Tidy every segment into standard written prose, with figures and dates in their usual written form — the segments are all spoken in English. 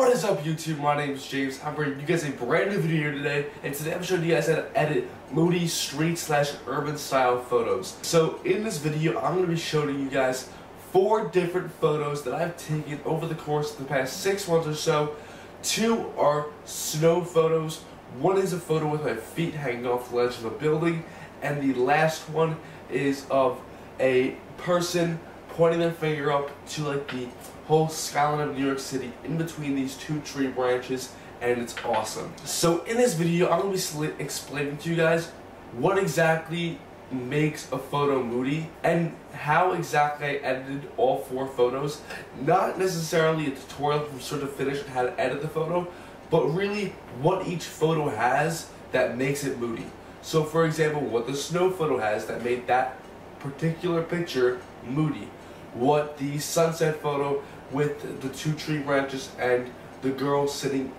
What is up, YouTube? My name is James. I'm bringing you guys a brand new video here today, and today I'm showing you guys how to edit moody street/urban style photos. So in this video, I'm going to be showing you guys 4 different photos that I've taken over the course of the past 6 months or so. 2 are snow photos. 1 is a photo with my feet hanging off the ledge of a building, and the last one is of a person pointing their finger up to like the whole skyline of New York City in between these 2 tree branches, and it's awesome. So in this video, I'm going to be explaining to you guys what exactly makes a photo moody and how exactly I edited all 4 photos. Not necessarily a tutorial from start to finish on how to edit the photo, but really what each photo has that makes it moody. So for example, what the snow photo has that made that particular picture moody. What the sunset photo with the 2 tree branches and the girl standing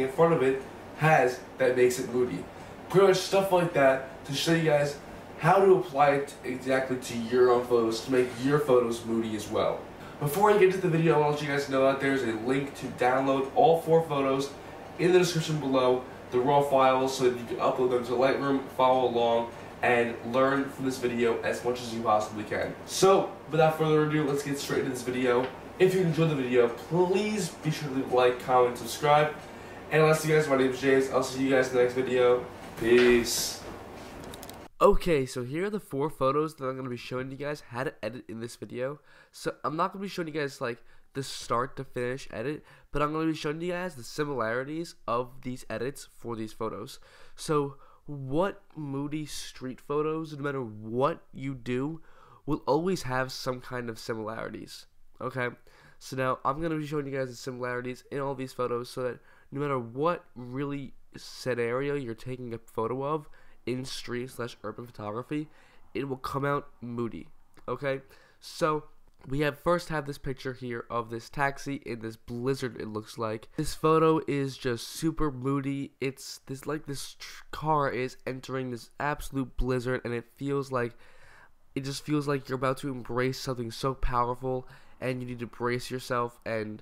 in front of it has that makes it moody. Pretty much stuff like that to show you guys how to apply it exactly to your own photos to make your photos moody as well. Before I get into the video, I want to let you guys know that there's a link to download all 4 photos in the description below, the raw files, so that you can upload them to Lightroom, follow along, and learn from this video as much as you possibly can. So, without further ado, let's get straight into this video. If you enjoyed the video, please be sure to leave a like, comment, subscribe. And lastly guys, my name is James. I'll see you guys in the next video. Peace. Okay, so here are the 4 photos that I'm going to be showing you guys how to edit in this video. So, I'm not going to be showing you guys like the start to finish edit, but I'm going to be showing you guys the similarities of these edits for these photos. So, what moody street photos, no matter what you do, will always have some kind of similarities. Okay, so now I'm going to be showing you guys the similarities in all these photos so that no matter what really scenario you're taking a photo of in street/urban photography, it will come out moody. Okay, so we first have this picture here of this taxi in this blizzard, it looks like. This photo is just super moody. It's this car is entering this absolute blizzard, and it just feels like you're about to embrace something so powerful, and you need to brace yourself, and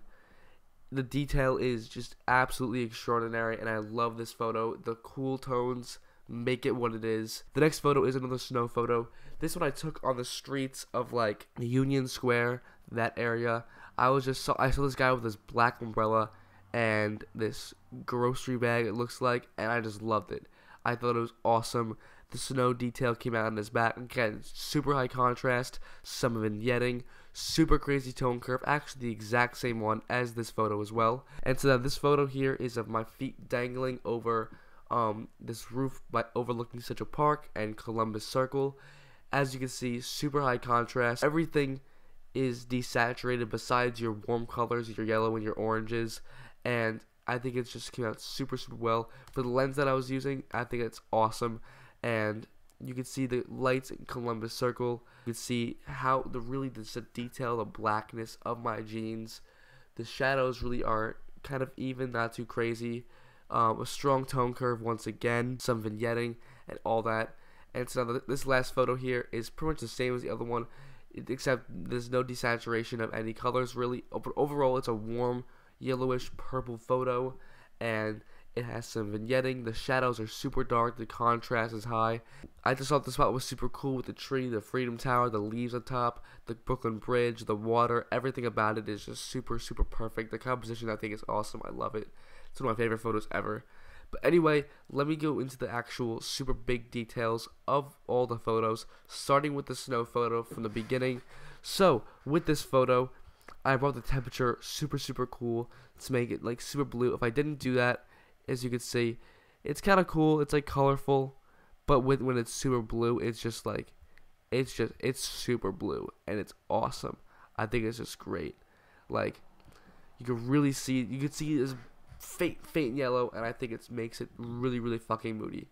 the detail is just absolutely extraordinary, and I love this photo. The cool tones make it what it is. The next photo is another snow photo. This one I took on the streets of like Union Square, that area. I saw this guy with this black umbrella and this grocery bag, it looks like, and I just loved it. I thought it was awesome. The snow detail came out on his back. Again, super high contrast, some vignetting, super crazy tone curve, actually the exact same one as this photo as well. And so now this photo here is of my feet dangling over this roof overlooking Central Park and Columbus Circle. As you can see, super high contrast. Everything is desaturated besides your warm colors, your yellow and your oranges, and I think it just came out super well. For the lens that I was using, I think it's awesome, and you can see the lights in Columbus Circle. You can see how the detail, the blackness of my jeans. The shadows really are kind of even, not too crazy. A strong tone curve once again, some vignetting and all that. And so this last photo here is pretty much the same as the other one, except there's no desaturation of any colors really. But overall, it's a warm yellowish purple photo, and it has some vignetting. The shadows are super dark, the contrast is high. I just thought the spot was super cool with the tree, the Freedom Tower, the leaves on top, the Brooklyn Bridge, the water. Everything about it is just super perfect. The composition, I think, is awesome. I love it. It's one of my favorite photos ever. But anyway, let me go into the actual super big details of all the photos, starting with the snow photo from the beginning. So, with this photo, I brought the temperature super cool to make it like super blue. If I didn't do that, as you can see, it's kind of cool. It's like colorful, but when it's super blue, it's just like, it's super blue, and it's awesome. I think it's just great. Like, you can really see, you can see this faint yellow, and I think it makes it really fucking moody.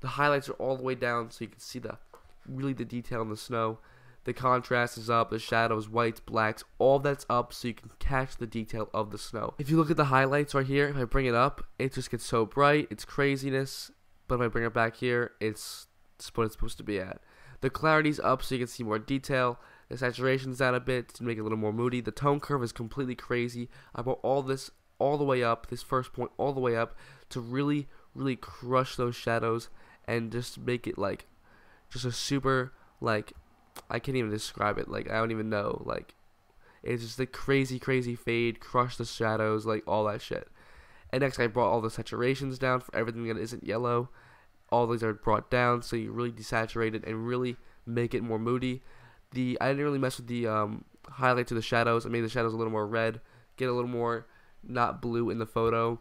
The highlights are all the way down, so you can see the detail in the snow. The contrast is up, the shadows, whites, blacks, all that's up, so you can catch the detail of the snow. If you look at the highlights right here, if I bring it up, it just gets so bright, it's craziness. But if I bring it back here, it's what it's supposed to be at. The clarity's up, so you can see more detail. The saturation's down a bit to make it a little more moody. The tone curve is completely crazy. I brought all this all the way up, this first point all the way up, to really crush those shadows and just make it like just a super, like, I can't even describe it, like I don't even know, like it's just a crazy fade, crush the shadows, like all that shit. And next I brought all the saturations down for everything that isn't yellow. All these are brought down so you really desaturate it and really make it more moody. I didn't really mess with the highlight to the shadows. I made the shadows a little more red, get a little more not blue in the photo.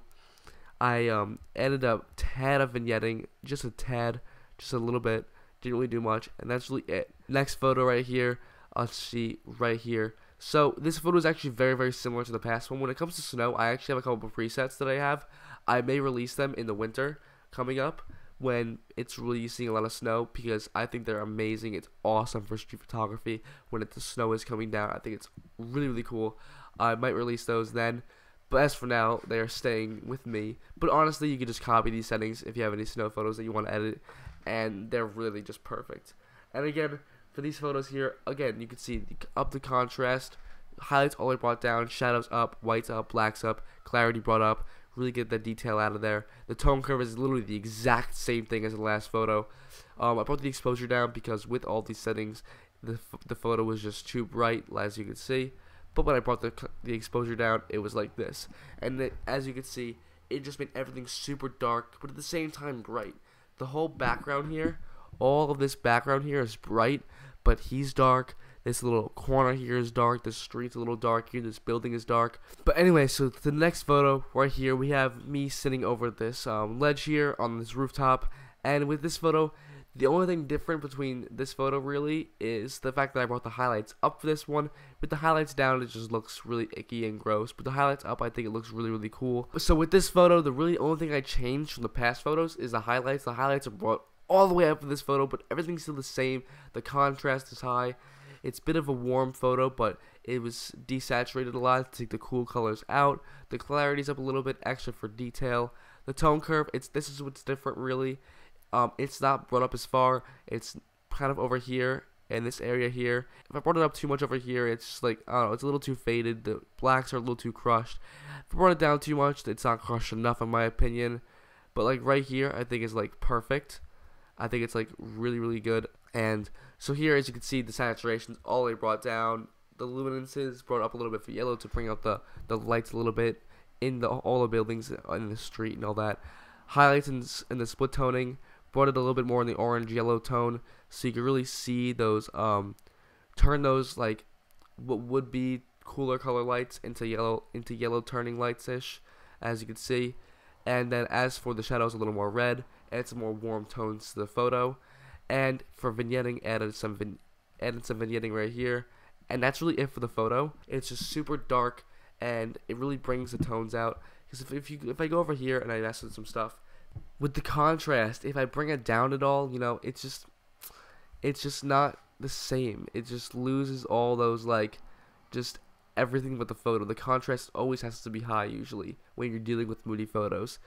I added a tad of vignetting, just a tad, just a little bit. Didn't really do much, and that's really it. Next photo right here, let's see right here. So this photo is actually very similar to the past one. When it comes to snow, I actually have a couple of presets that I have. I may release them in the winter coming up when it's really seeing a lot of snow, because I think they're amazing. It's awesome for street photography when the snow is coming down. I think it's really cool. I might release those then, but as for now, they are staying with me. But honestly, you can just copy these settings if you have any snow photos that you want to edit, and they're really just perfect. And again, for these photos here, again, you can see up the contrast, highlights all the way brought down, shadows up, whites up, blacks up, clarity brought up, really get the detail out of there. The tone curve is literally the exact same thing as the last photo. I brought the exposure down because with all these settings, the photo was just too bright, as you can see. But when I brought the exposure down, it was like this. And as you can see, it just made everything super dark, but at the same time bright. The whole background here, all of this background here is bright, but he's dark. This little corner here is dark. This street's a little dark here. This building is dark. But anyway, so the next photo right here, we have me sitting over this ledge here on this rooftop. And with this photo, the only thing different between this photo really is the fact that I brought the highlights up for this one. With the highlights down, it just looks really icky and gross. But the highlights up, I think it looks really cool. So with this photo, the really only thing I changed from the past photos is the highlights. The highlights are brought all the way up for this photo, but everything's still the same. The contrast is high. It's a bit of a warm photo, but it was desaturated a lot to take the cool colors out. The clarity's up a little bit extra for detail. The tone curve, this is what's different really. It's not brought up as far. It's kind of over here in this area here. If I brought it up too much over here, it's just like, I don't know, it's a little too faded. The blacks are a little too crushed. If I brought it down too much, it's not crushed enough in my opinion. But like right here, I think is like perfect. I think it's like really good. And so here, as you can see, the saturation's all the way brought down. The luminances brought up a little bit for yellow to bring out the lights a little bit in all the buildings in the street and all that. Highlights and the split toning brought it a little bit more in the orange yellow tone, so you can really see those turn those like what would be cooler color lights into yellow turning lights ish, as you can see. And then as for the shadows, a little more red, add some more warm tones to the photo. And for vignetting, added some vignetting right here. And that's really it for the photo. It's just super dark, and it really brings the tones out. Because if I go over here and I mess with some stuff, with the contrast, if I bring it down at all, you know, it's just not the same. It just loses all those, like, just everything with the photo. The contrast always has to be high usually when you're dealing with moody photos.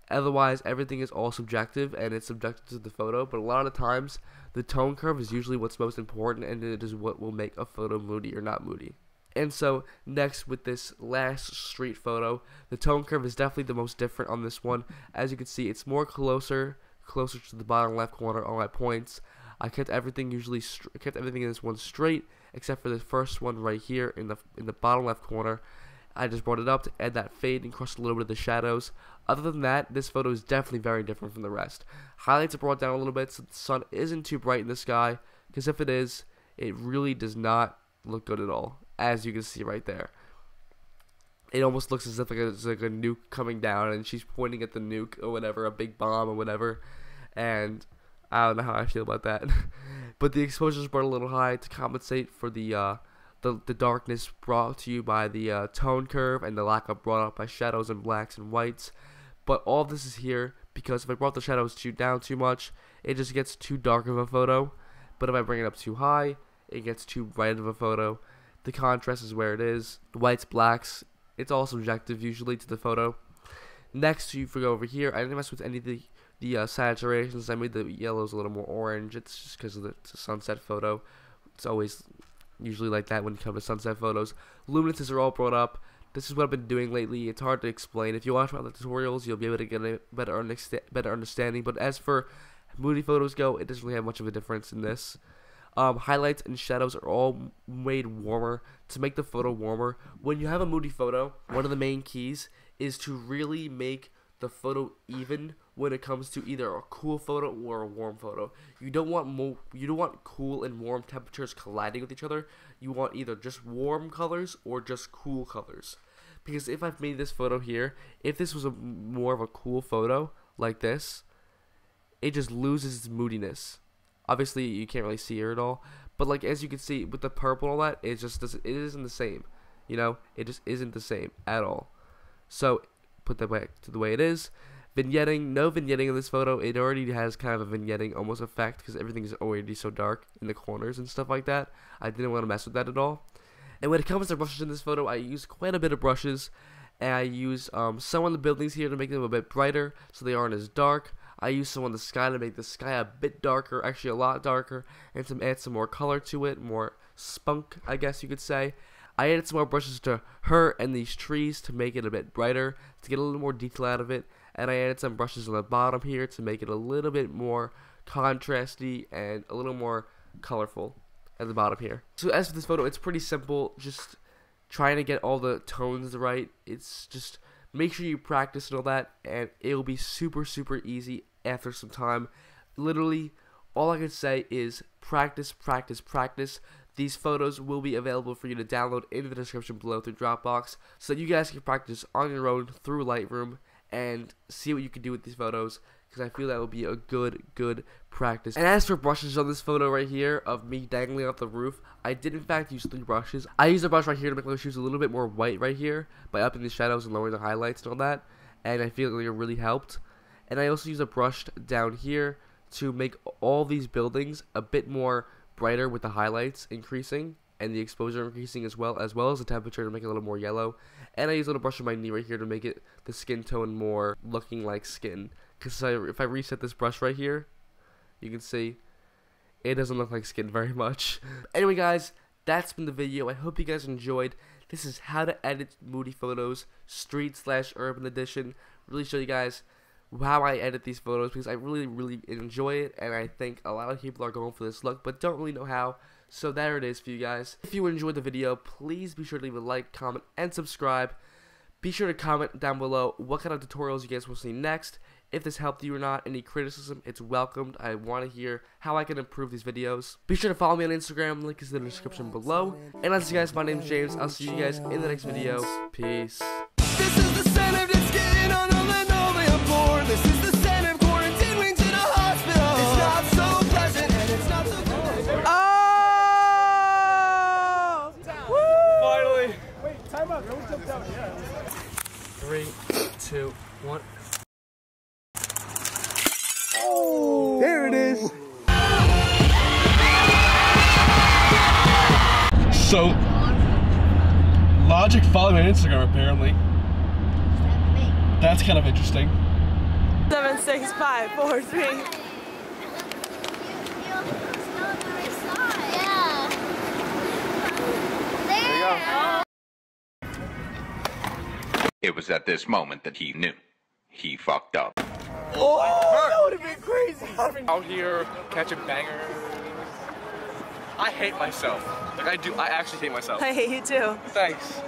Otherwise, everything is all subjective, and it's subjective to the photo, but a lot of times, the tone curve is usually what's most important, and it is what will make a photo moody or not moody. And so, next, with this last street photo, the tone curve is definitely the most different on this one. As you can see, it's more closer to the bottom left corner on my points. I kept everything in this one straight, except for the first one right here in the bottom left corner. I just brought it up to add that fade and crush a little bit of the shadows. Other than that, this photo is definitely very different from the rest. Highlights are brought down a little bit so the sun isn't too bright in the sky, because if it is, it really does not look good at all, as you can see right there. It almost looks as if it's like a nuke coming down, and she's pointing at the nuke or whatever, a big bomb or whatever, and I don't know how I feel about that. But the exposure is brought a little high to compensate for the darkness brought to you by the tone curve and the lack of brought up by shadows and blacks and whites. But all of this is here because if I brought the shadows down too much, it just gets too dark of a photo. But if I bring it up too high, it gets too bright of a photo. The contrast is where it is. The whites, blacks, it's all subjective usually to the photo. Next, if we go over here, I didn't mess with any of the saturations. I made the yellows a little more orange. It's just because of the sunset photo. It's always usually like that when it comes to sunset photos. Luminances are all brought up. this is what I've been doing lately. It's hard to explain. If you watch my other tutorials, you'll be able to get a better understanding. But as for moody photos go, it doesn't really have much of a difference in this. Highlights and shadows are all made warmer to make the photo warmer. When you have a moody photo, one of the main keys is to really make the photo even when it comes to either a cool photo or a warm photo. You don't want cool and warm temperatures colliding with each other. You want either just warm colors or just cool colors. Because if I've made this photo here, if this was more of a cool photo like this, it just loses its moodiness. Obviously, you can't really see her at all, but like as you can see with the purple and all that, it isn't the same. You know, it just isn't the same at all. So put that back to the way it is. Vignetting, no vignetting in this photo. It already has kind of a vignetting almost effect because everything is already so dark in the corners and stuff like that. I didn't want to mess with that at all. And when it comes to brushes in this photo, I use quite a bit of brushes, and I use some on the buildings here to make them a bit brighter so they aren't as dark. I use some on the sky to make the sky a bit darker, actually a lot darker, and to add some more color to it, more spunk, I guess you could say. I added some more brushes to her and these trees to make it a bit brighter, to get a little more detail out of it, and I added some brushes on the bottom here to make it a little bit more contrasty and a little more colorful at the bottom here. So as for this photo, it's pretty simple, just trying to get all the tones right. It's just make sure you practice and all that, and it'll be super easy after some time. Literally, all I can say is practice, practice, practice. These photos will be available for you to download in the description below through Dropbox, so that you guys can practice on your own through Lightroom and see what you can do with these photos, because I feel that will be a good practice. And as for brushes on this photo right here of me dangling off the roof, I did in fact use 3 brushes. I used a brush right here to make my shoes a little bit more white right here by upping the shadows and lowering the highlights and all that, and I feel like it really helped. And I also used a brush down here to make all these buildings a bit more brighter with the highlights increasing and the exposure increasing as well as the temperature to make it a little more yellow. And I use a little brush on my knee right here to make it the skin tone more looking like skin. Because if I reset this brush right here, you can see it doesn't look like skin very much. Anyway guys, that's been the video. I hope you guys enjoyed. This is how to edit moody photos, street/urban edition. Really show you guys how I edit these photos, because I really enjoy it, and I think a lot of people are going for this look but don't really know how. So there it is for you guys. If you enjoyed the video, please be sure to leave a like, comment, and subscribe. Be sure to comment down below what kind of tutorials you guys will see next. If this helped you or not, any criticism, it's welcomed. I want to hear how I can improve these videos. Be sure to follow me on Instagram, link is in the description below. And as you guys, my name's James. I'll see you guys in the next video. Peace. This is the sound of just getting on the linoleum floor. This is the sound of quarantine wings in a hospital. It's not so pleasant and it's not so good. Oh! Woo! Finally. Wait, time out. Don't jump down. Yeah. 3, 2, 1. Oh! There it is. So, Logic followed me on Instagram apparently. That's kind of interesting. 7, 6, 5, 4, 3. It was at this moment that he knew. He fucked up. Oh, that would have been crazy. Out here catching bangers. I hate myself. Like I do. I actually hate myself. I hate you too. Thanks.